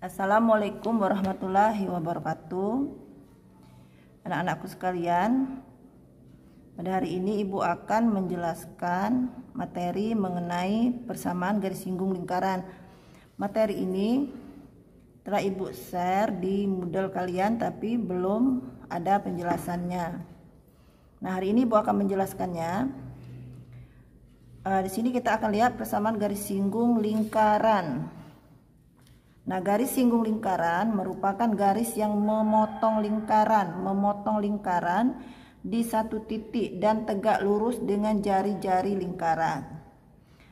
Assalamualaikum warahmatullahi wabarakatuh. Anak-anakku sekalian, pada hari ini Ibu akan menjelaskan materi mengenai persamaan garis singgung lingkaran. Materi ini telah Ibu share di Moodle kalian, tapi belum ada penjelasannya. Nah, hari ini Ibu akan menjelaskannya. Di sini kita akan lihat persamaan garis singgung lingkaran. Nah, garis singgung lingkaran merupakan garis yang memotong lingkaran di satu titik dan tegak lurus dengan jari-jari lingkaran.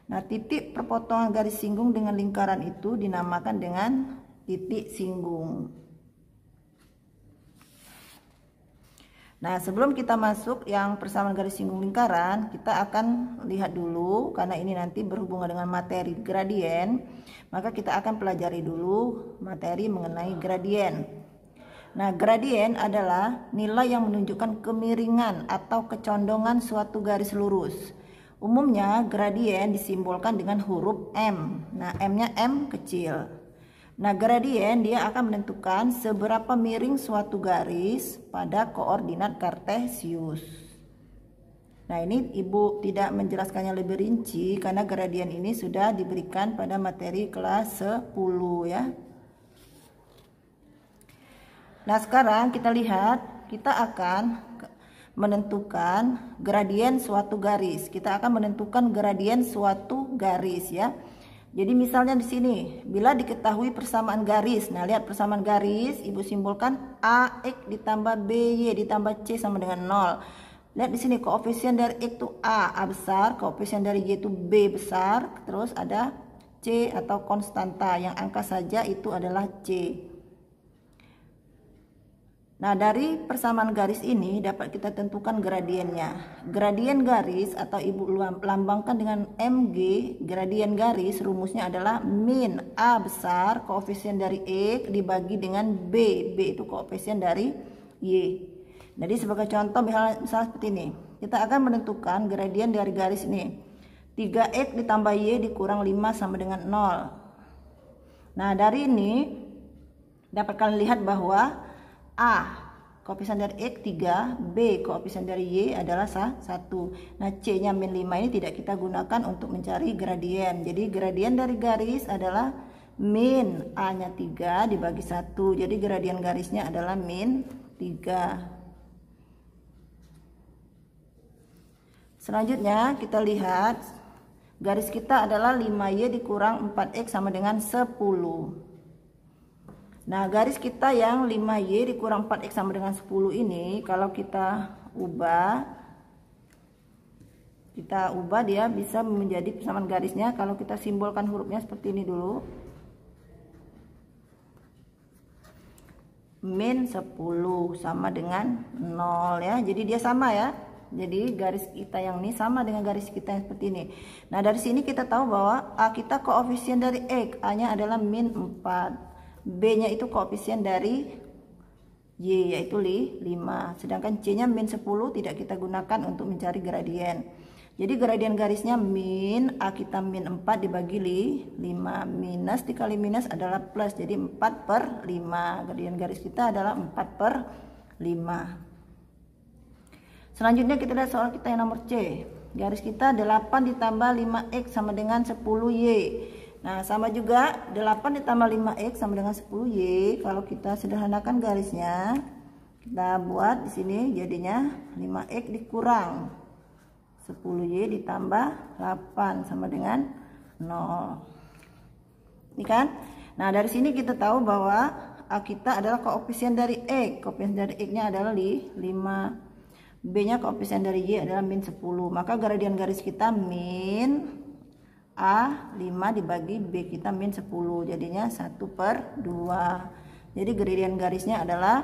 Nah, titik perpotongan garis singgung dengan lingkaran itu dinamakan dengan titik singgung. Nah, sebelum kita masuk yang persamaan garis singgung lingkaran, kita akan lihat dulu, karena ini nanti berhubungan dengan materi gradien, maka kita akan pelajari dulu materi mengenai gradien. Nah, gradien adalah nilai yang menunjukkan kemiringan atau kecondongan suatu garis lurus. Umumnya gradien disimbolkan dengan huruf M. Nah, M-nya M kecil. Nah, gradien dia akan menentukan seberapa miring suatu garis pada koordinat kartesius. Nah, ini Ibu tidak menjelaskannya lebih rinci karena gradien ini sudah diberikan pada materi kelas 10 ya. Nah, sekarang kita lihat, kita akan menentukan gradien suatu garis. Kita akan menentukan gradien suatu garis ya. Jadi misalnya di sini, bila diketahui persamaan garis. Nah, lihat persamaan garis, Ibu simbolkan AX ditambah BY ditambah C sama dengan 0. Lihat di sini koefisien dari X itu A besar, koefisien dari Y itu B besar, terus ada C atau konstanta yang angka saja itu adalah C. Nah, dari persamaan garis ini dapat kita tentukan gradiennya. Gradien garis atau Ibu lambangkan dengan MG, gradien garis rumusnya adalah min A besar koefisien dari X dibagi dengan B. B itu koefisien dari Y. Jadi sebagai contoh misalnya seperti ini. Kita akan menentukan gradien dari garis ini. 3X ditambah Y dikurang 5 sama dengan 0. Nah, dari ini dapat kalian lihat bahwa A koefisien dari X 3, B koefisien dari Y adalah 1. Nah, C-nya min 5 ini tidak kita gunakan untuk mencari gradien. Jadi gradien dari garis adalah min A-nya 3 dibagi 1. Jadi gradien garisnya adalah min 3. Selanjutnya kita lihat garis kita adalah 5Y dikurang 4X sama dengan 10. Nah, garis kita yang 5Y dikurang 4X sama dengan 10 ini, kalau kita ubah dia bisa menjadi persamaan garisnya. Kalau kita simbolkan hurufnya seperti ini dulu. Min 10 sama dengan 0 ya. Jadi dia sama ya. Jadi garis kita yang ini sama dengan garis kita yang seperti ini. Nah, dari sini kita tahu bahwa A kita koefisien dari X, A-nya adalah min 4. B-nya itu koefisien dari Y yaitu 5. Sedangkan C-nya min 10 tidak kita gunakan untuk mencari gradien. Jadi gradien garisnya min A kita min 4 dibagi 5. Minus dikali minus adalah plus. Jadi 4/5. Gradien garis kita adalah 4/5. Selanjutnya kita lihat soal kita yang nomor C. Garis kita 8 ditambah 5X sama dengan 10Y. Nah, sama juga 8 ditambah 5X sama dengan 10Y. Kalau kita sederhanakan garisnya, kita buat di sini jadinya 5X dikurang 10Y ditambah 8 sama dengan 0. Ini kan? Nah, dari sini kita tahu bahwa A kita adalah koefisien dari X. Koefisien dari X-nya adalah 5. B-nya koefisien dari Y adalah min 10. Maka gradien garis kita min A 5 dibagi B kita min 10, jadinya 1/2. Jadi gradien garisnya adalah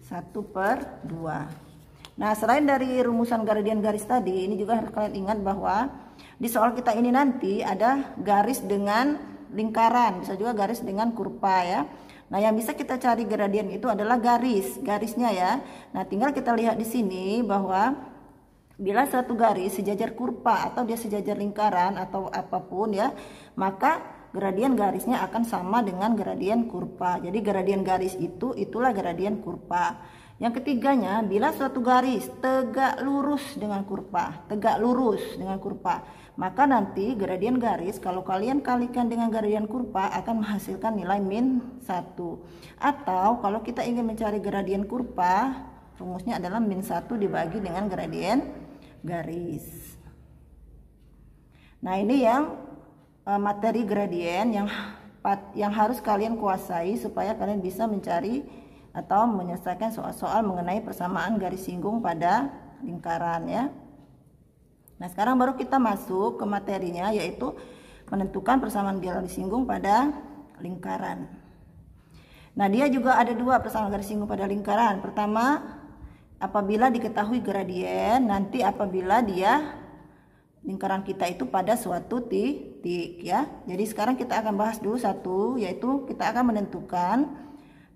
1/2. Nah, selain dari rumusan gradien garis tadi, ini juga harus kalian ingat bahwa di soal kita ini nanti ada garis dengan lingkaran, bisa juga garis dengan kurva ya. Nah, yang bisa kita cari gradien itu adalah garisnya ya. Nah, tinggal kita lihat di sini bahwa bila satu garis sejajar kurva atau dia sejajar lingkaran atau apapun ya, maka gradien garisnya akan sama dengan gradien kurva. Jadi gradien garis itulah gradien kurva. Yang ketiganya, bila suatu garis tegak lurus dengan kurva, maka nanti gradien garis kalau kalian kalikan dengan gradien kurva akan menghasilkan nilai -1. Atau kalau kita ingin mencari gradien kurva, rumusnya adalah -1 dibagi dengan gradien garis. Nah, ini yang materi gradien yang harus kalian kuasai supaya kalian bisa mencari atau menyelesaikan soal-soal mengenai persamaan garis singgung pada lingkaran ya. Nah, sekarang baru kita masuk ke materinya, yaitu menentukan persamaan garis singgung pada lingkaran. Nah, dia juga ada dua persamaan garis singgung pada lingkaran. Pertama, apabila diketahui gradien, nanti apabila lingkaran kita itu pada suatu titik ya. Jadi sekarang kita akan bahas dulu satu, yaitu kita akan menentukan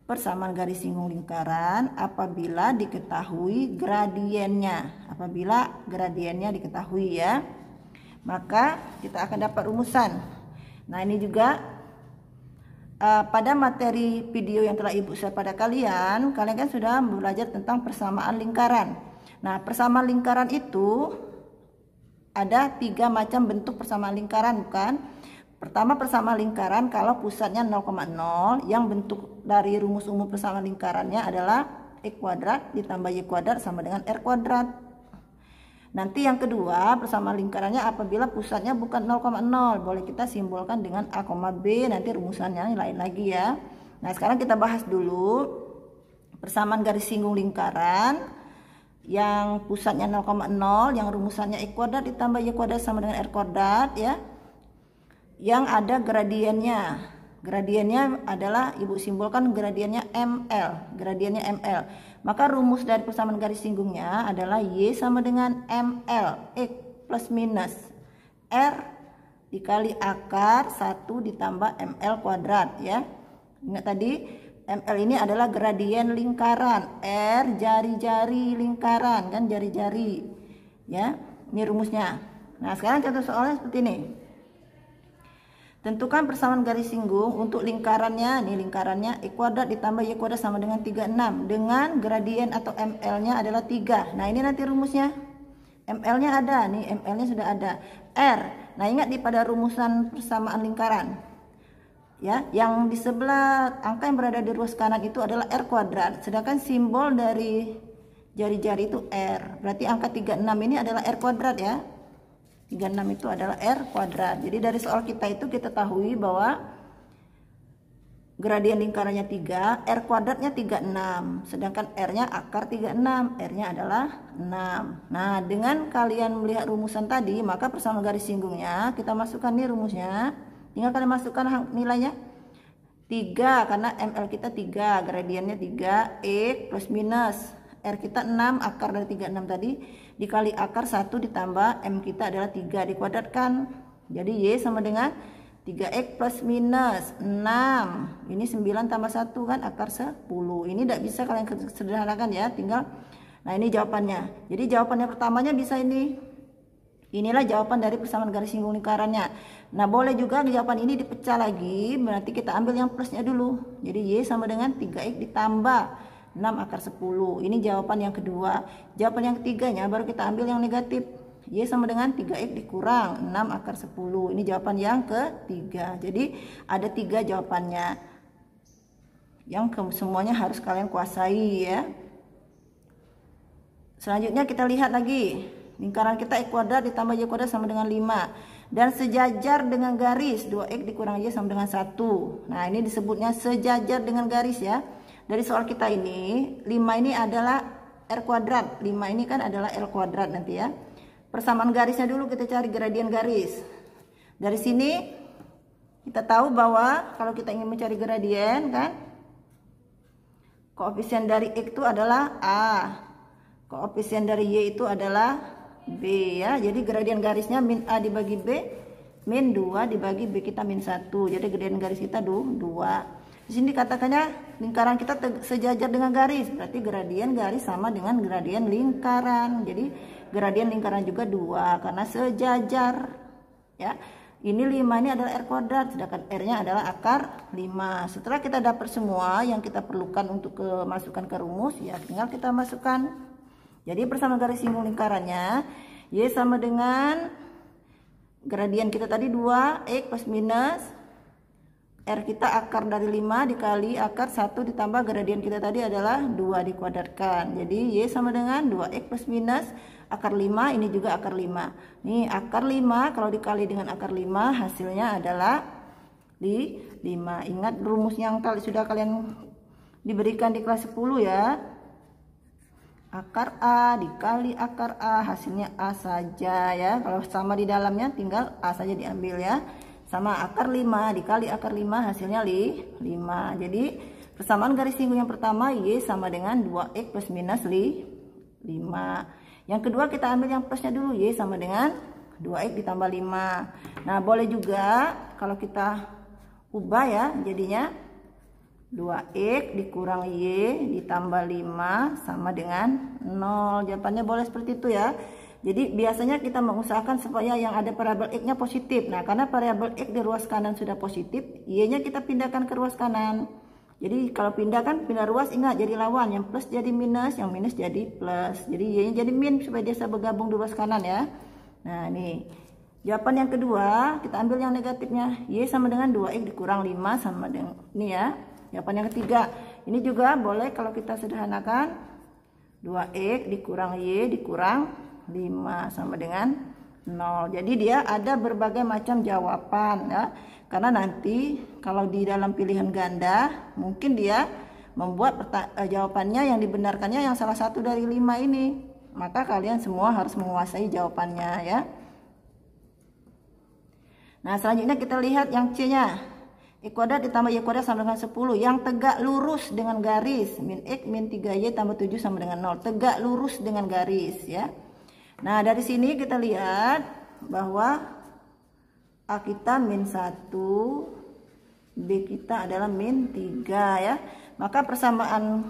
persamaan garis singgung lingkaran apabila diketahui gradiennya. Apabila gradiennya diketahui ya, maka kita akan dapat rumusan. Nah, ini juga pada materi video yang telah Ibu share pada kalian kan sudah belajar tentang persamaan lingkaran. Nah, persamaan lingkaran itu ada 3 macam bentuk persamaan lingkaran, bukan? Pertama, persamaan lingkaran kalau pusatnya 0,0, yang bentuk dari rumus umum persamaan lingkarannya adalah X kuadrat ditambah Y kuadrat sama dengan R kuadrat. Nanti yang kedua, persamaan lingkarannya apabila pusatnya bukan 0,0, boleh kita simbolkan dengan A, B, nanti rumusannya lain lagi ya. Nah, sekarang kita bahas dulu persamaan garis singgung lingkaran yang pusatnya 0,0, yang rumusannya X kuadrat ditambah Y kuadrat sama dengan R kuadrat ya. Yang ada gradiennya. Gradiennya adalah Ibu simbolkan gradiennya ML, Maka rumus dari persamaan garis singgungnya adalah Y sama dengan ML, X plus minus R dikali akar 1 ditambah ML kuadrat ya. Ingat tadi ML ini adalah gradien lingkaran, R jari-jari lingkaran, kan jari-jari ya. Ini rumusnya. Nah, sekarang contoh soalnya seperti ini. Tentukan persamaan garis singgung untuk lingkarannya. Nih lingkarannya X kuadrat ditambah Y kuadrat sama dengan 36 dengan gradien atau ML-nya adalah 3. Nah, ini nanti rumusnya. ML-nya ada, nih ML-nya sudah ada. R. Nah, ingat pada rumusan persamaan lingkaran. Ya, yang di sebelah angka yang berada di ruas kanan itu adalah R kuadrat, sedangkan simbol dari jari-jari itu R. Berarti angka 36 ini adalah R kuadrat ya. 36 itu adalah R kuadrat. Jadi dari soal kita itu kita tahu bahwa gradien lingkarannya 3, R kuadratnya 36, sedangkan R-nya akar 36, R-nya adalah 6. Nah, dengan kalian melihat rumusan tadi, maka persamaan garis singgungnya kita masukkan nih rumusnya. Tinggal kalian masukkan nilainya 3 karena ML kita 3, gradiennya 3, X plus minus R kita 6, akar dari 36 tadi dikali akar 1 ditambah M kita adalah 3 dikuadratkan. Jadi Y sama dengan 3X plus minus 6. Ini 9 tambah 1 kan akar 10. Ini tidak bisa kalian sederhanakan ya, tinggal. Nah, ini jawabannya. Jadi jawabannya pertamanya bisa ini. Inilah jawaban dari persamaan garis singgung lingkarannya. Nah, boleh juga jawaban ini dipecah lagi, berarti kita ambil yang plusnya dulu. Jadi Y sama dengan 3X ditambah 6 akar 10. Ini jawaban yang kedua. Jawaban yang ketiganya baru kita ambil yang negatif. Y sama dengan 3X dikurang 6 akar 10. Ini jawaban yang ketiga. Jadi ada 3 jawabannya. Yang semuanya harus kalian kuasai ya. Selanjutnya kita lihat lagi. Lingkaran kita X kuadrat ditambah Y kuadrat sama dengan 5. Dan sejajar dengan garis 2X dikurang Y sama dengan 1. Nah, ini disebutnya sejajar dengan garis ya. Dari soal kita ini, 5 ini adalah R kuadrat. 5 ini kan adalah L kuadrat nanti ya. Persamaan garisnya dulu kita cari gradien garis. Dari sini kita tahu bahwa kalau kita ingin mencari gradien kan, koefisien dari X itu adalah A. Koefisien dari Y itu adalah B ya. Jadi gradien garisnya min A dibagi B, min 2 dibagi B kita min 1. Jadi gradien garis kita 2. Di sini dikatakannya lingkaran kita sejajar dengan garis. Berarti gradien garis sama dengan gradien lingkaran. Jadi gradien lingkaran juga 2 karena sejajar. Ya. Ini 5 ini adalah R kuadrat, sedangkan R-nya adalah akar 5. Setelah kita dapat semua yang kita perlukan untuk masukkan ke rumus, ya tinggal kita masukkan. Jadi persamaan garis singgung lingkarannya, Y sama dengan gradien kita tadi 2X plus minus R kita akar dari 5 dikali akar 1 ditambah gradien kita tadi adalah 2 dikuadratkan. Jadi Y sama dengan 2X plus minus akar 5, ini juga akar 5. Nih akar 5 kalau dikali dengan akar 5 hasilnya adalah di 5. Ingat rumus yang sudah kalian diberikan di kelas 10 ya. Akar A dikali akar A hasilnya A saja ya. Kalau sama di dalamnya tinggal A saja diambil ya. Sama akar 5 dikali akar 5 hasilnya 5. Jadi persamaan garis singgung yang pertama Y sama dengan 2X plus minus 5. Yang kedua kita ambil yang plusnya dulu, Y sama dengan 2X ditambah 5. Nah boleh juga kalau kita ubah ya, jadinya 2X dikurang Y ditambah 5 sama dengan 0. Jawabannya boleh seperti itu ya. Jadi biasanya kita mengusahakan supaya yang ada variabel X nya positif. Nah karena variabel X di ruas kanan sudah positif, Y nya kita pindahkan ke ruas kanan. Jadi kalau pindah ruas, ingat jadi lawan, yang plus jadi minus, yang minus jadi plus. Jadi Y-nya jadi min supaya dia bisa bergabung di ruas kanan ya. Nah ini jawaban yang kedua, kita ambil yang negatifnya, Y sama dengan 2X dikurang 5 sama dengan ini ya. Jawaban yang ketiga, ini juga boleh kalau kita sederhanakan, 2X dikurang Y dikurang 5 sama dengan 0. Jadi dia ada berbagai macam jawaban ya. Karena nanti kalau di dalam pilihan ganda mungkin dia membuat jawabannya yang dibenarkannya yang salah satu dari 5 ini. Maka kalian semua harus menguasai jawabannya ya. Nah selanjutnya kita lihat yang C-nya. X kuadrat ditambah Y kuadrat sama dengan 10. Yang tegak lurus dengan garis. Min X min 3Y tambah 7 sama dengan 0. Tegak lurus dengan garis ya. Nah dari sini kita lihat bahwa A kita min 1, B kita adalah min 3 ya. Maka persamaan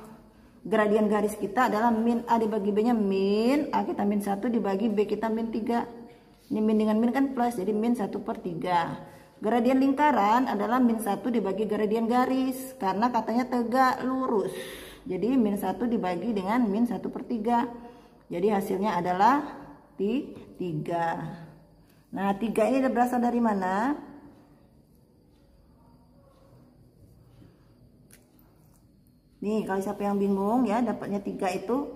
gradien garis kita adalah min A dibagi B nya min, A kita min 1 dibagi B kita min 3. Ini min dengan min kan plus, jadi min 1/3. Gradien lingkaran adalah min 1 dibagi gradien garis, karena katanya tegak lurus. Jadi min 1 dibagi dengan min 1/3. Jadi hasilnya adalah 3. Nah 3 ini berasal dari mana? Nih kalau siapa yang bingung ya, dapatnya 3 itu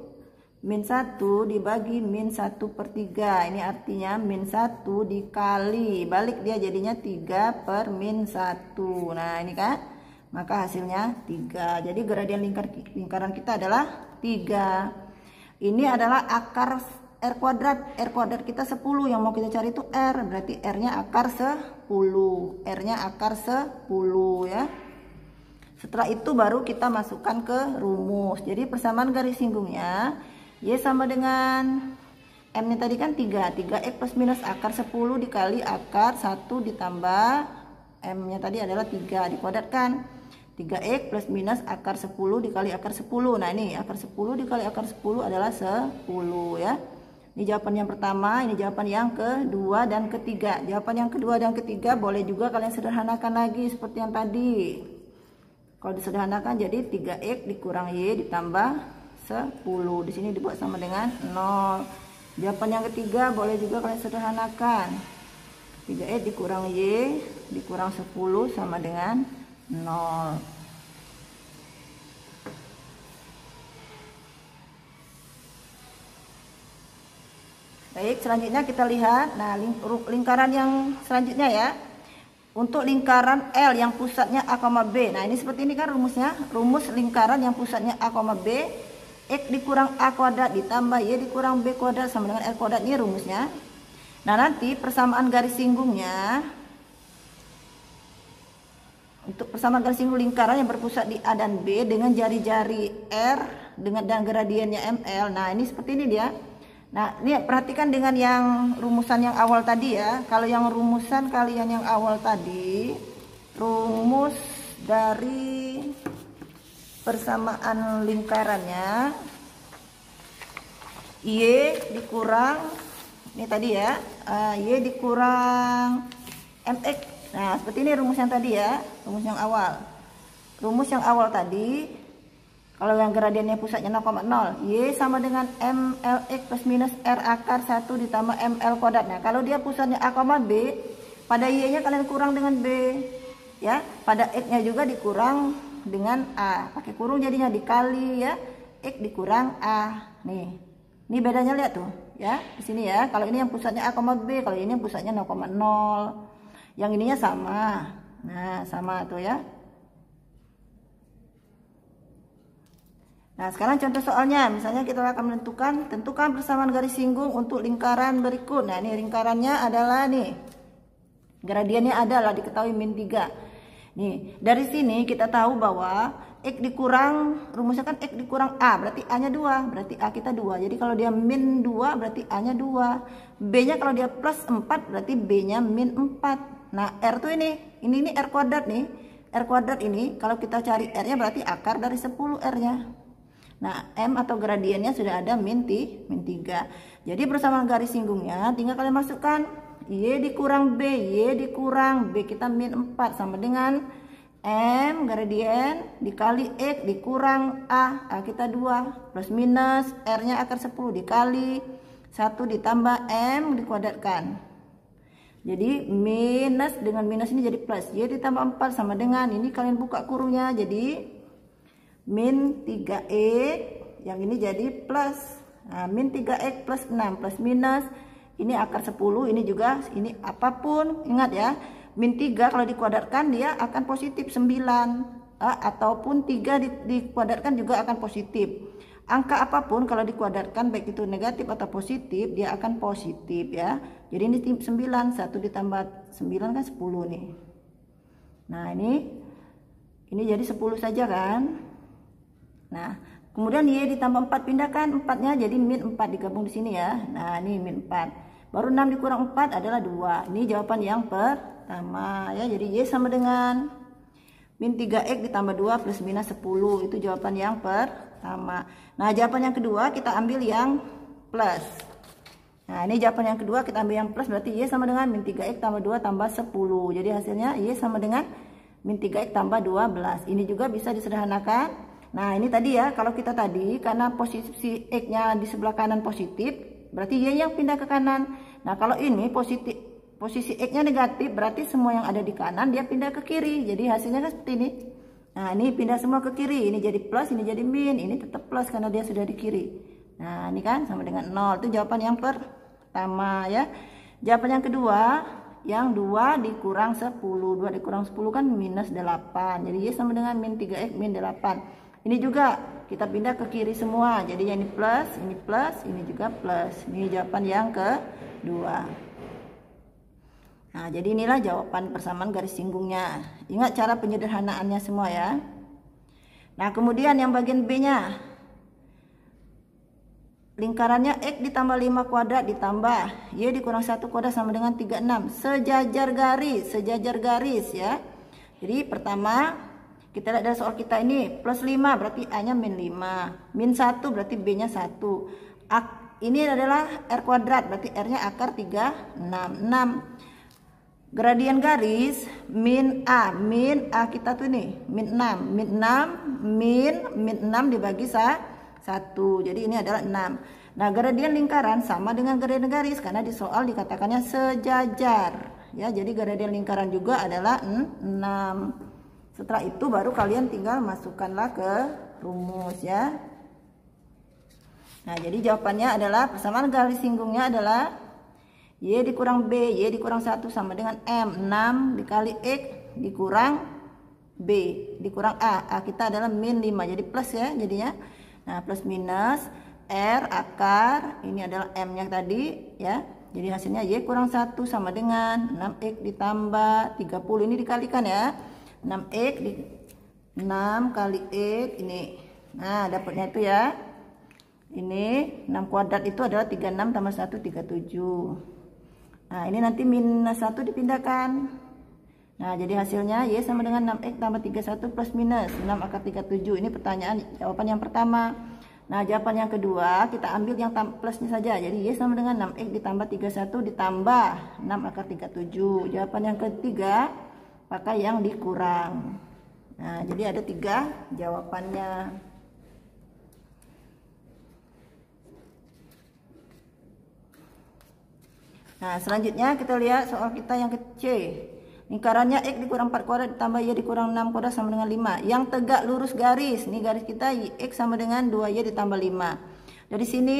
min 1 dibagi min 1/3. Ini artinya min 1 dikali, balik dia jadinya 3 per min 1. Nah ini kan, maka hasilnya 3. Jadi gradien lingkaran kita adalah 3. Ini adalah akar R kuadrat. R kuadrat kita 10, yang mau kita cari itu R, berarti R nya akar 10. R nya akar 10 ya. Setelah itu baru kita masukkan ke rumus. Jadi persamaan garis singgungnya Y sama dengan M nya tadi kan 3. 3X plus minus akar 10 dikali akar 1 ditambah M nya tadi adalah 3 dikuadratkan. 3X plus minus akar 10 dikali akar 10. Nah ini akar 10 dikali akar 10 adalah 10 ya. Ini jawaban yang pertama, ini jawaban yang kedua dan ketiga. Jawaban yang kedua dan ketiga boleh juga kalian sederhanakan lagi seperti yang tadi. Kalau disederhanakan jadi 3X dikurang Y ditambah 10. Di sini dibuat sama dengan 0. Jawaban yang ketiga boleh juga kalian sederhanakan. 3X dikurang Y dikurang 10 sama dengan 0. Baik, selanjutnya kita lihat. Nah, lingkaran yang selanjutnya ya. Untuk lingkaran L yang pusatnya A, B. Nah, ini seperti ini kan rumusnya. Rumus lingkaran yang pusatnya A, B. X dikurang A kuadrat ditambah Y dikurang B kuadrat sama dengan R kuadrat. Ini rumusnya. Nah, nanti persamaan garis singgungnya. Untuk persamaan garis singgung lingkaran yang berpusat di A dan B dengan jari-jari R dan gradiennya ML. Nah, ini seperti ini dia. Nah, ini perhatikan dengan yang rumusan yang awal tadi ya. Kalau yang rumusan kalian yang awal tadi, rumus dari persamaan lingkarannya Y dikurang, ini tadi ya, Y dikurang mx. Nah, seperti ini rumus yang tadi ya, rumus yang awal. Rumus yang awal tadi, kalau yang gradiennya pusatnya 0,0, y sama dengan mlx plus minus r akar 1 ditambah ml kuadrat. Nah, kalau dia pusatnya a, b, pada y-nya kalian kurang dengan b, ya. Pada x-nya juga dikurang dengan a, pakai kurung jadinya dikali ya, x dikurang a. Nih, ini bedanya lihat tuh, ya. Di sini ya, kalau ini yang pusatnya a, b, kalau ini yang pusatnya 0,0. Yang ininya sama. Nah, sama tuh ya. Nah, sekarang contoh soalnya, misalnya kita akan tentukan persamaan garis singgung untuk lingkaran berikut. Nah, ini lingkarannya adalah nih, gradiennya adalah diketahui min 3. Nih, dari sini kita tahu bahwa x dikurang, rumusnya kan x dikurang a, berarti a nya 2, berarti a kita 2. Jadi kalau dia min 2, berarti a nya 2. B nya kalau dia plus 4, berarti b nya min 4. Nah, R tuh ini R kuadrat nih. R kuadrat ini kalau kita cari R nya berarti akar dari 10 R nya. Nah, M atau gradiennya sudah ada min 3. Jadi persamaan garis singgungnya tinggal kalian masukkan Y dikurang B, Y dikurang B, kita min 4 sama dengan M gradien dikali X dikurang A kita 2, plus minus R nya akar 10 dikali 1 ditambah M dikuadratkan. Jadi minus dengan minus ini jadi plus, Y ditambah 4 sama dengan, ini kalian buka kurungnya jadi min 3x, yang ini jadi plus. Nah, min 3x plus 6 plus minus, ini akar 10, ini juga, ini apapun, ingat ya, min 3 kalau dikuadratkan dia akan positif 9, ataupun 3 dikuadratkan juga akan positif. Angka apapun kalau dikuadratkan baik itu negatif atau positif, dia akan positif ya. Jadi ini 9, 1 ditambah 9 kan 10 nih. Nah, ini jadi 10 saja kan. Nah, kemudian Y ditambah 4 pindahkan 4-nya jadi min 4 digabung di sini ya. Nah, ini min 4. Baru 6 dikurang 4 adalah 2. Ini jawaban yang pertama ya. Jadi Y sama dengan min 3x ditambah 2 plus minus 10. Itu jawaban yang pertama. Nah, jawaban yang kedua kita ambil yang plus. Nah, ini jawaban yang kedua kita ambil yang plus, berarti Y sama dengan min 3x tambah 2 tambah 10. Jadi hasilnya Y sama dengan min 3x tambah 12. Ini juga bisa disederhanakan. Nah, ini tadi ya, kalau kita tadi karena posisi X-nya di sebelah kanan positif, berarti Y yang pindah ke kanan. Nah, kalau ini posisi X-nya negatif, berarti semua yang ada di kanan dia pindah ke kiri. Jadi hasilnya kan seperti ini. Nah, ini pindah semua ke kiri. Ini jadi plus, ini jadi min. Ini tetap plus karena dia sudah di kiri. Nah, ini kan sama dengan 0. Itu jawaban yang pertama ya. Jawaban yang kedua, yang 2 dikurang 10. 2 dikurang 10 kan minus 8. Jadi Y sama dengan min 3x min 8. Ini juga kita pindah ke kiri semua. Jadi yang ini plus, ini juga plus. Ini jawaban yang kedua. Nah, jadi inilah jawaban persamaan garis singgungnya. Ingat cara penyederhanaannya semua ya. Nah, kemudian yang bagian B-nya. Lingkarannya X ditambah 5 kuadrat ditambah Y dikurang 1 kuadrat sama dengan 36. Sejajar garis ya. Jadi pertama kita lihat dari soal kita ini plus 5 berarti A-nya min 5. Min 1 berarti B-nya 1. Ini adalah R kuadrat berarti R-nya akar 36. 6. Gradien garis min A kita tuh nih min 6 min 6 dibagi 1. Jadi ini adalah 6. Nah, gradien lingkaran sama dengan gradien garis karena di soal dikatakannya sejajar ya. Jadi gradien lingkaran juga adalah 6. Setelah itu baru kalian tinggal masukkanlah ke rumus ya. Nah, jadi jawabannya adalah persamaan garis singgungnya adalah Y dikurang B, Y dikurang 1 sama dengan M. 6 dikali X dikurang B dikurang A. A kita adalah min 5, jadi plus ya jadinya. Nah, plus minus R akar, ini adalah M nya tadi ya. Jadi hasilnya Y kurang 1 sama dengan 6X ditambah 30. Ini dikalikan ya. 6X di 6 kali X ini. Nah, dapatnya itu ya. Ini 6 kuadrat itu adalah 36 tambah 1 37. Nah, ini nanti minus 1 dipindahkan. Nah, jadi hasilnya Y sama dengan 6X tambah 31 plus minus 6 akar 37. Ini pertanyaan jawaban yang pertama. Nah, jawaban yang kedua kita ambil yang plusnya saja. Jadi Y sama dengan 6X ditambah 31 ditambah 6 akar 37. Jawaban yang ketiga pakai yang dikurang. Nah, jadi ada 3 jawabannya. Nah, selanjutnya kita lihat soal kita yang ke C. Lingkarannya X dikurang 4 kuadrat ditambah Y dikurang 6 kuadrat sama dengan 5. Yang tegak lurus garis. Ini garis kita X sama dengan 2Y ditambah 5. Dari sini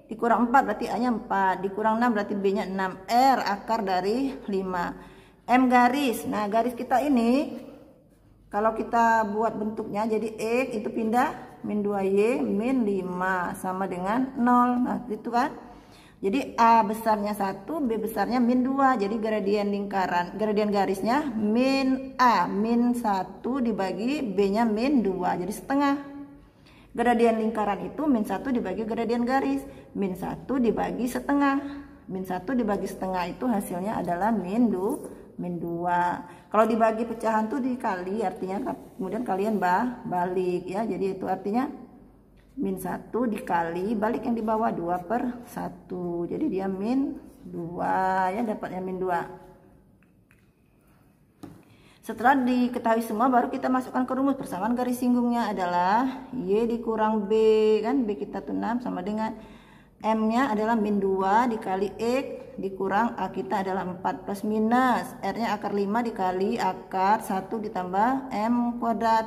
dikurang 4 berarti A-nya 4. Dikurang 6 berarti B-nya 6. R akar dari 5. M garis. Nah, garis kita ini kalau kita buat bentuknya jadi X itu pindah min 2Y min 5 sama dengan 0. Nah, itu kan. Jadi A besarnya 1, B besarnya min 2. Jadi gradien garisnya min A min 1 dibagi B-nya min 2. Jadi setengah. Gradien lingkaran itu min 1 dibagi gradien garis. Min 1 dibagi setengah. Min 1 dibagi setengah itu hasilnya adalah min 2. Kalau dibagi pecahan tuh dikali, artinya kemudian kalian balik ya. Jadi itu artinya min 1 dikali balik yang di bawah 2/1. Jadi dia min 2 ya, dapatnya min 2. Setelah diketahui semua baru kita masukkan ke rumus. Persamaan garis singgungnya adalah Y dikurang B, kan B kita tuh 6 sama dengan M nya adalah min 2 dikali X dikurang A kita adalah 4 plus minus R nya akar 5 dikali akar 1 ditambah M kuadrat.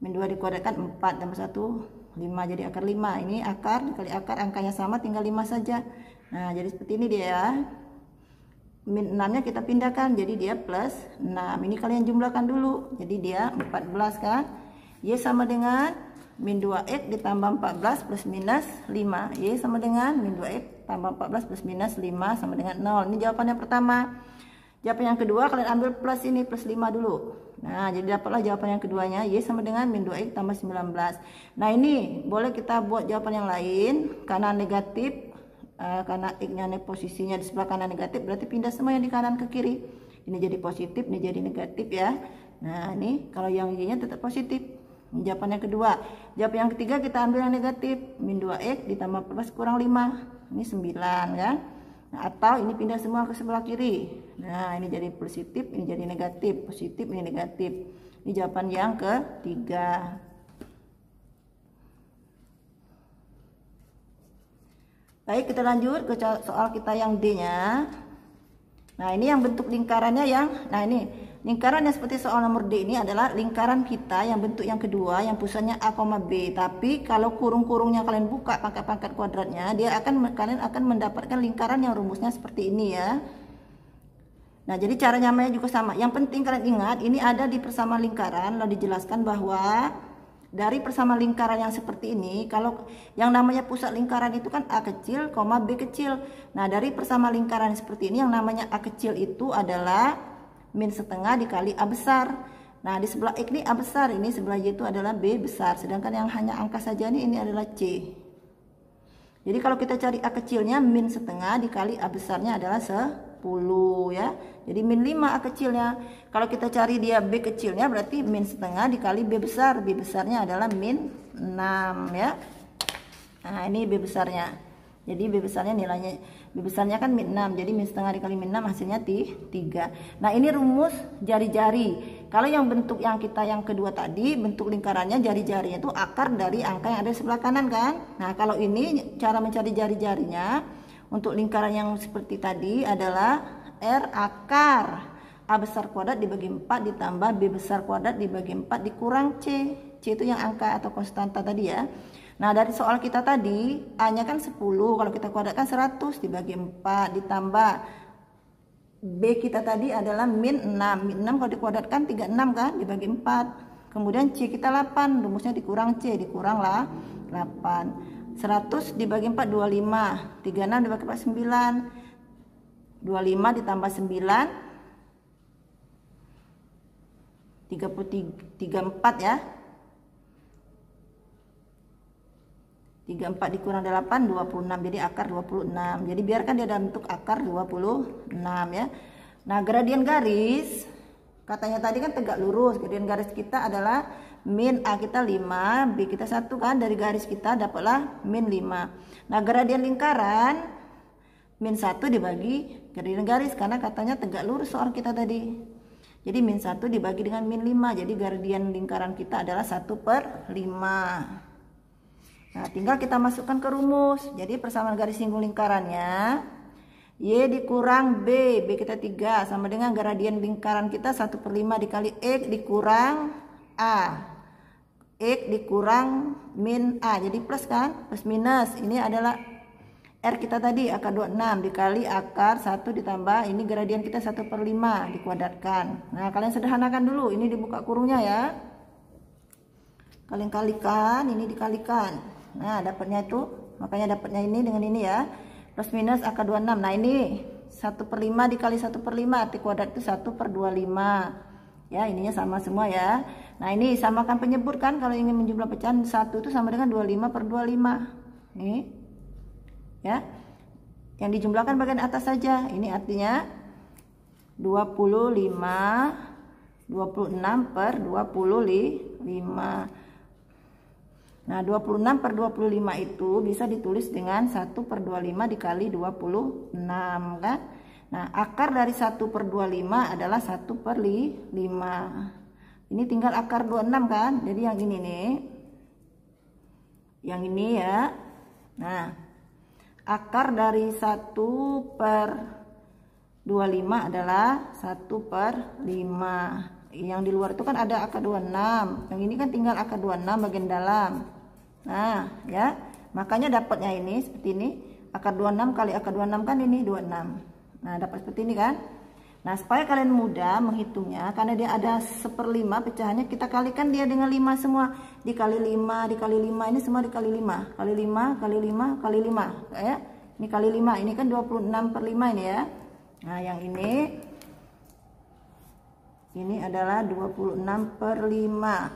Min 2 dikuadratkan 4 tambah 1 5, jadi akar 5. Ini akar dikali akar, angkanya sama tinggal 5 saja. Nah, jadi seperti ini dia ya. Min 6 nya kita pindahkan jadi dia plus 6. Ini kalian jumlahkan dulu. Jadi dia 14 kan. Y sama dengan min 2X ditambah 14 plus minus 5. Y sama dengan min 2X tambah 14 plus minus 5 sama dengan 0. Ini jawaban yang pertama. Jawaban yang kedua kalian ambil plus ini, plus 5 dulu. Nah, jadi dapatlah jawaban yang keduanya. Y sama dengan min 2X tambah 19. Nah, ini boleh kita buat jawaban yang lain. Karena negatif, karena X-nya posisinya di sebelah kanan negatif, berarti pindah semua yang di kanan ke kiri. Ini jadi positif, ini jadi negatif ya. Nah, ini kalau yang Y-nya tetap positif. Ini jawaban yang kedua. Jawaban yang ketiga kita ambil yang negatif. Min 2X ditambah 14 kurang 5. Ini 9 kan. Nah, atau ini pindah semua ke sebelah kiri. Nah, ini jadi positif, ini jadi negatif. Positif, ini negatif. Ini jawaban yang ketiga. Baik, kita lanjut ke soal kita yang D-nya. Nah, ini yang bentuk lingkarannya nah ini lingkaran yang seperti soal nomor D ini adalah lingkaran kita yang bentuk yang kedua yang pusatnya A, B. Tapi kalau kurung-kurungnya kalian buka pangkat-pangkat kuadratnya, kalian akan mendapatkan lingkaran yang rumusnya seperti ini ya. Nah, jadi cara nyamanya juga sama. Yang penting kalian ingat, ini ada di persamaan lingkaran, lalu dijelaskan bahwa dari persamaan lingkaran yang seperti ini, kalau yang namanya pusat lingkaran itu kan A kecil, B kecil. Nah, dari persamaan lingkaran seperti ini yang namanya A kecil itu adalah min setengah dikali A besar. Nah, di sebelah X ini A besar, ini sebelah Y itu adalah B besar. Sedangkan yang hanya angka saja ini adalah C. Jadi kalau kita cari A kecilnya, min setengah dikali A besarnya adalah 10 ya. Jadi min 5 A kecilnya. Kalau kita cari dia B kecilnya berarti min setengah dikali B besar. B besarnya adalah min 6 ya. Nah, ini B besarnya. Jadi B besarnya nilainya, B besarnya kan min 6. Jadi min setengah dikali min 6 hasilnya 3. Nah, ini rumus jari-jari. Kalau yang bentuk yang kita yang kedua tadi, bentuk lingkarannya jari-jarinya itu akar dari angka yang ada di sebelah kanan kan. Nah, kalau ini cara mencari jari-jarinya untuk lingkaran yang seperti tadi adalah R akar A besar kuadrat dibagi 4 ditambah B besar kuadrat dibagi 4 dikurang C. C itu yang angka atau konstanta tadi ya. Nah, dari soal kita tadi A-nya kan 10, kalau kita kuadratkan 100 dibagi 4 ditambah B kita tadi adalah min 6. Min 6 kalau dikuadratkan 36 kan dibagi 4. Kemudian C kita 8, rumusnya dikurang C, dikurang lah 8. 100 dibagi 4 25. 36 dibagi 4 9. 25 ditambah 9 34 ya. 34 dikurang 8 26, jadi akar 26. Jadi biarkan dia dalam bentuk akar 26 ya. Nah, gradien garis Katanya tadi kan tegak lurus, gradien garis kita adalah min A kita 5, B kita 1 kan, dari garis kita dapatlah min 5. Nah gradien lingkaran min 1 dibagi gradien garis, karena katanya tegak lurus soal kita tadi. Jadi min 1 dibagi dengan min 5, jadi gradien lingkaran kita adalah 1/5. Nah tinggal kita masukkan ke rumus. Jadi persamaan garis singgung lingkarannya Y dikurang B kita 3 sama dengan gradien lingkaran kita 1/5 dikali X dikurang A, X dikurang min A, jadi plus kan, plus minus. Ini adalah R kita tadi akar 26 dikali akar 1 ditambah ini gradien kita 1/5 dikuadratkan. Nah kalian sederhanakan dulu, ini dibuka kurungnya ya, kalian kalikan, ini dikalikan. Nah dapatnya itu, makanya dapatnya ini dengan ini ya, plus minus akar 26. Nah ini 1/5 dikali 1/5 arti kuadrat itu 1/25 ya, ininya sama semua ya. Nah ini samakan penyebut kan, kalau ingin menjumlah pecahan 1 itu sama dengan 25/25 nih ya, yang dijumlahkan bagian atas saja. Ini artinya 26/25. Nah 26/25 itu bisa ditulis dengan 1/25 dikali 26 kan. Nah akar dari 1/25 adalah 1/5. Ini tinggal akar 26 kan, jadi yang ini nih, yang ini ya. Nah akar dari 1/25 adalah 1/5. Yang di luar itu kan ada akar 26, yang ini kan tinggal akar 26 bagian dalam. Nah ya, makanya dapatnya ini seperti ini, akar 26 kali akar 26 kan ini 26. Nah dapat seperti ini kan. Nah supaya kalian mudah menghitungnya, karena dia ada 1/5 pecahannya, kita kalikan dia dengan 5 semua, dikali 5 dikali 5, ini semua dikali 5 kali 5 kali 5 kali 5 ya. Ini kali 5, ini kan 26/5 ini ya. Nah yang ini adalah 26/5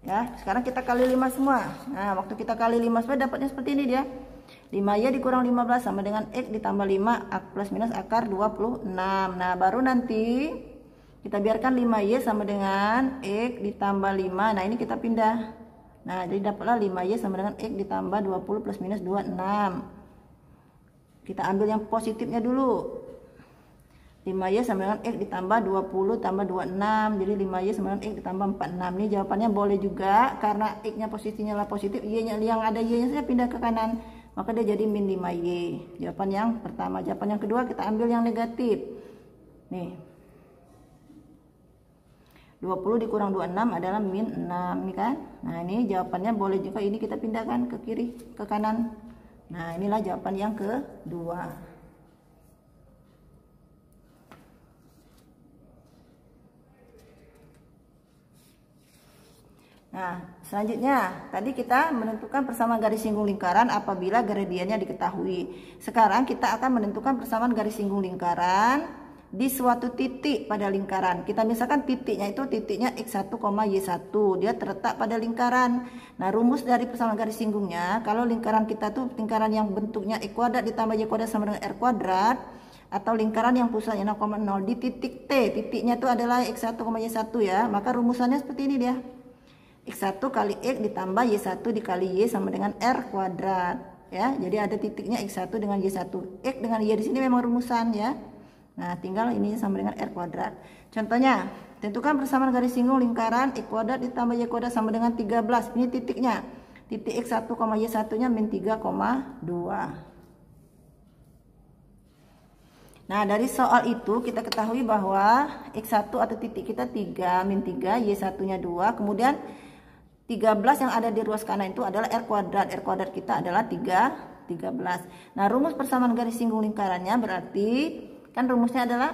ya. Sekarang kita kali 5 semua. Nah waktu kita kali 5 semua dapatnya seperti ini dia, 5Y dikurang 15 sama dengan X ditambah 5 plus minus akar 26. Nah baru nanti kita biarkan 5Y sama dengan X ditambah 5. Nah ini kita pindah. Nah jadi dapatlah 5Y sama dengan X ditambah 20 plus minus 26. Kita ambil yang positifnya dulu. 5Y sama dengan X ditambah 20 tambah 26. Jadi 5Y sama dengan X ditambah 46. Ini jawabannya boleh juga, karena X nya posisinya lah positif, Y nya yang ada Y nya saya pindah ke kanan, maka dia jadi min 5Y. Jawaban yang pertama. Jawaban yang kedua kita ambil yang negatif. Nih 20 dikurang 26 adalah min 6 nih kan. Nah ini jawabannya boleh juga, ini kita pindahkan ke kiri ke kanan. Nah inilah jawaban yang kedua. Nah selanjutnya tadi kita menentukan persamaan garis singgung lingkaran apabila gradiennya diketahui. Sekarang kita akan menentukan persamaan garis singgung lingkaran di suatu titik pada lingkaran. Kita misalkan titiknya itu titiknya X1, Y1, dia terletak pada lingkaran. Nah rumus dari persamaan garis singgungnya, kalau lingkaran kita tuh lingkaran yang bentuknya X kuadrat ditambah Y kuadrat sama dengan R kuadrat, atau lingkaran yang pusatnya 0,0 di titik T, titiknya itu adalah X1, Y1 ya, maka rumusannya seperti ini dia, X1 kali X ditambah Y1 dikali Y sama dengan R kuadrat ya. Jadi ada titiknya X1 dengan Y1. X dengan Y di sini memang rumusan ya. Nah tinggal ini sama dengan R kuadrat. Contohnya, tentukan persamaan garis singgung lingkaran X kuadrat ditambah Y kuadrat sama dengan 13. Ini titiknya, titik X1, Y1 nya min 3,2. Nah dari soal itu kita ketahui bahwa X1 atau titik kita 3, min 3, Y1 nya 2, kemudian 13 yang ada di ruas kanan itu adalah R kuadrat. R kuadrat kita adalah 13. Nah rumus persamaan garis singgung lingkarannya berarti kan rumusnya adalah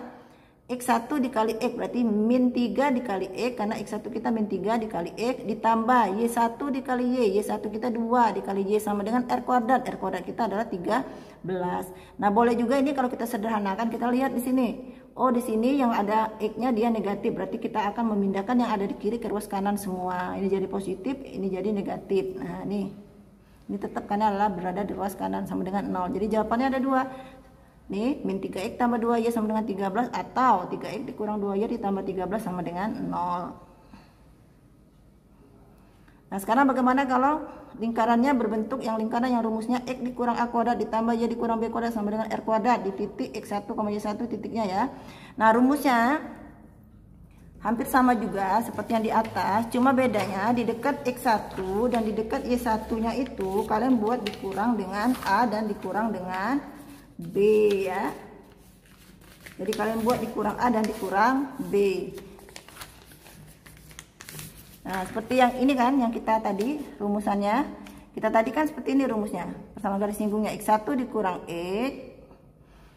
X1 dikali X, berarti min 3 dikali X, karena X1 kita min 3 dikali X, ditambah Y1 dikali Y, Y1 kita 2 dikali Y sama dengan R kuadrat. R kuadrat kita adalah 13. Nah boleh juga ini kalau kita sederhanakan, kita lihat di sini. Oh di sini yang ada X-nya dia negatif, berarti kita akan memindahkan yang ada di kiri ke ruas kanan semua. Ini jadi positif, ini jadi negatif. Nah ini tetap karena adalah berada di ruas kanan sama dengan 0. Jadi jawabannya ada 2. Nih, min 3x tambah 2y sama dengan 13, atau 3x dikurang 2y ditambah 13 sama dengan 0. Nah, sekarang bagaimana kalau lingkarannya berbentuk yang lingkaran yang rumusnya x dikurang a kuadrat ditambah y dikurang b kuadrat sama dengan r kuadrat di titik x1, y1 titiknya ya. Nah, rumusnya hampir sama juga seperti yang di atas, cuma bedanya di dekat x1 dan di dekat y1-nya itu kalian buat dikurang dengan a dan dikurang dengan b ya. Jadi kalian buat dikurang a dan dikurang b. Nah, seperti yang ini kan, yang kita tadi rumusannya. Kita tadi kan seperti ini rumusnya. Persamaan garis singgungnya x1 dikurang x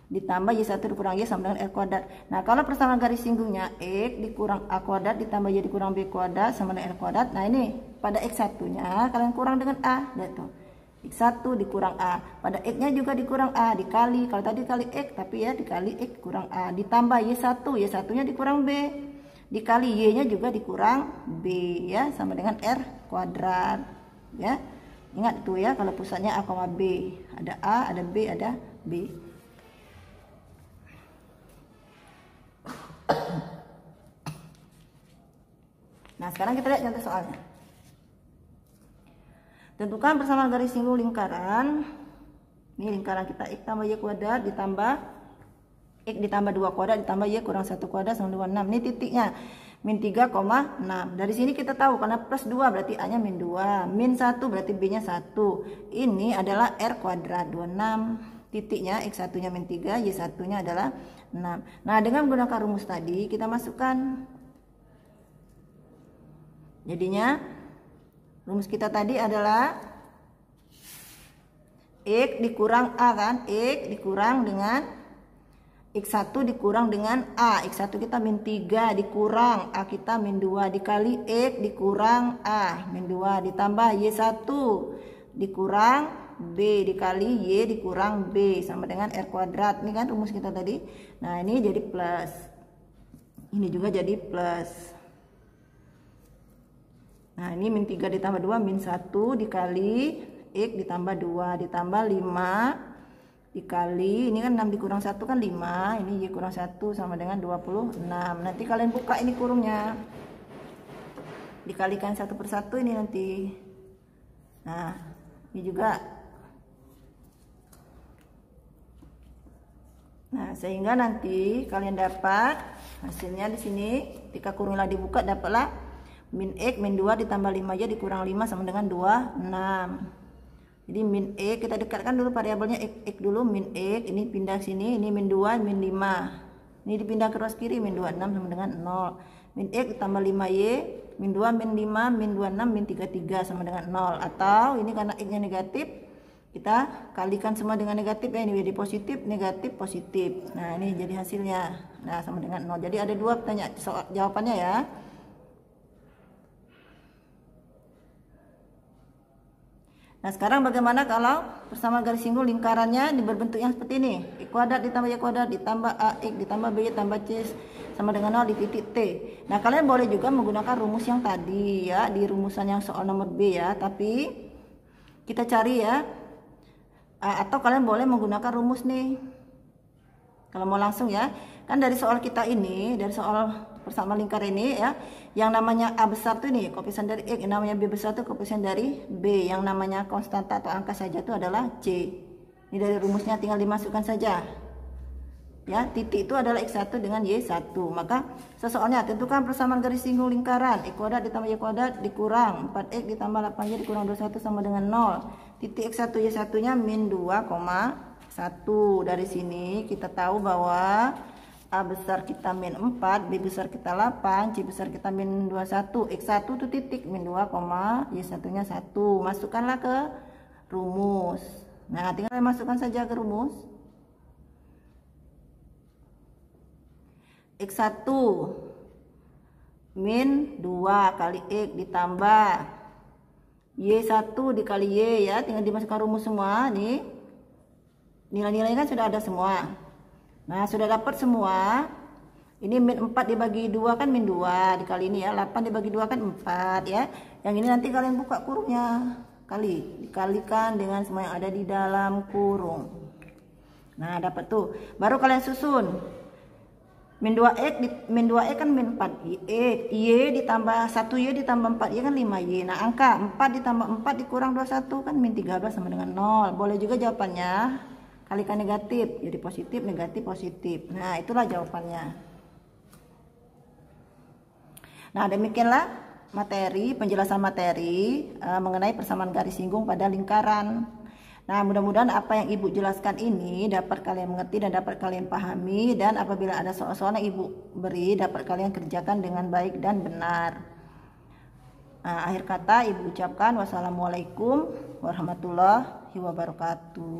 ditambah y1 dikurang y sama dengan r kuadrat. Nah, kalau persamaan garis singgungnya x dikurang a kuadrat ditambah y dikurang b kuadrat sama dengan r kuadrat. Nah, ini pada x1-nya kalian kurang dengan a. Lihat tuh. X1 dikurang A, pada X-nya juga dikurang A, dikali, kalau tadi kali X, tapi ya dikali X kurang A, ditambah Y1, Y1-nya dikurang B, dikali Y-nya juga dikurang B, ya, sama dengan R kuadrat, ya. Ingat itu ya, kalau pusatnya A, B, ada A, ada B, ada B. Nah, sekarang kita lihat contoh soalnya. Tentukan persamaan garis singgung lingkaran. Ini lingkaran kita x tambah y kuadrat ditambah x ditambah 2 kuadrat ditambah y kurang 1 kuadrat sama dengan 6. Ini titiknya min 3,6. Dari sini kita tahu karena plus 2 berarti a-nya min 2, min 1 berarti b-nya 1. Ini adalah r kuadrat 26. Titiknya x1-nya min 3, y1-nya adalah 6. Nah, dengan menggunakan rumus tadi kita masukkan. Jadinya rumus kita tadi adalah x dikurang a kan, x dikurang dengan x1 dikurang dengan a, x1 kita min 3 dikurang a kita min 2 dikali x dikurang a min 2 ditambah y1 dikurang b dikali y dikurang b sama dengan r kuadrat. Ini kan rumus kita tadi. Nah, ini jadi plus, ini juga jadi plus. Nah, ini min 3 ditambah 2 min 1 dikali x ditambah 2 ditambah 5 dikali, ini kan 6 dikurang 1 kan 5, ini y kurang 1 sama dengan 26. Nanti kalian buka ini kurungnya, dikalikan 1 per 1 ini nanti. Nah, ini juga. Nah, sehingga nanti kalian dapat hasilnya di sini, ketika kurungnya dibuka dapatlah min x min 2 ditambah 5y dikurang 5 sama dengan 26. Jadi min x kita dekatkan dulu variabelnya x dulu, min x ini pindah sini, ini min 2 min 5. Ini dipindah ke ruas kiri, min 26 sama dengan 0. Min x ditambah 5y min 2 min 5 min 26 min 33 sama dengan 0. Atau ini karena x-nya negatif, kita kalikan semua dengan negatif ya, ini jadi positif, negatif, positif. Nah, ini jadi hasilnya. Nah, sama dengan 0. Jadi ada dua pertanyaan soal jawabannya ya. Nah, sekarang bagaimana kalau persamaan garis singgung lingkarannya berbentuk yang seperti ini? X kuadrat ditambah y kuadrat ditambah ax ditambah by tambah c sama dengan 0 di titik T. Nah, kalian boleh juga menggunakan rumus yang tadi ya, di rumusan yang soal nomor B ya, tapi kita cari ya. Atau kalian boleh menggunakan rumus nih. Kalau mau langsung ya. Kan dari soal kita ini, dari soal persamaan lingkar ini ya, yang namanya A besar tuh nih koefisien dari X, yang namanya B besar tuh koefisien dari B, yang namanya konstanta atau angka saja itu adalah C. Ini dari rumusnya tinggal dimasukkan saja ya, titik itu adalah X1 dengan Y1. Maka sesoalnya tentukan persamaan garis singgung lingkaran X kuadrat ditambah Y kuadrat dikurang 4X ditambah 8Y dikurang 21 sama dengan 0. Titik X1 Y1 nya min 2,1. Dari sini kita tahu bahwa A besar kita min 4, B besar kita 8, C besar kita min 21. X1 itu titik min 2, Y1 nya 1. Masukkanlah ke rumus. Nah, tinggal masukkan saja ke rumus. X1 min 2 kali X ditambah Y1 dikali Y ya, tinggal dimasukkan rumus semua nih. Nilai-nilainya kan sudah ada semua. Nah, sudah dapat semua. Ini min 4 dibagi 2 kan min 2 dikali ini ya, 8 dibagi 2 kan 4 ya. Yang ini nanti kalian buka kurungnya, dikalikan dengan semua yang ada di dalam kurung. Nah, dapat tuh. Baru kalian susun. Min 2x kan min 4y. Y ditambah 1y ditambah 4y kan 5y. Nah, angka 4 ditambah 4 dikurang 21 kan min 13 sama dengan 0. Boleh juga jawabannya kalikan negatif. Jadi positif, negatif, positif. Nah, itulah jawabannya. Nah, demikianlah penjelasan materi mengenai persamaan garis singgung pada lingkaran. Nah, mudah-mudahan apa yang Ibu jelaskan ini dapat kalian mengerti dan dapat kalian pahami, dan apabila ada soal-soal yang Ibu beri dapat kalian kerjakan dengan baik dan benar. Nah, akhir kata Ibu ucapkan wassalamualaikum warahmatullahi wabarakatuh.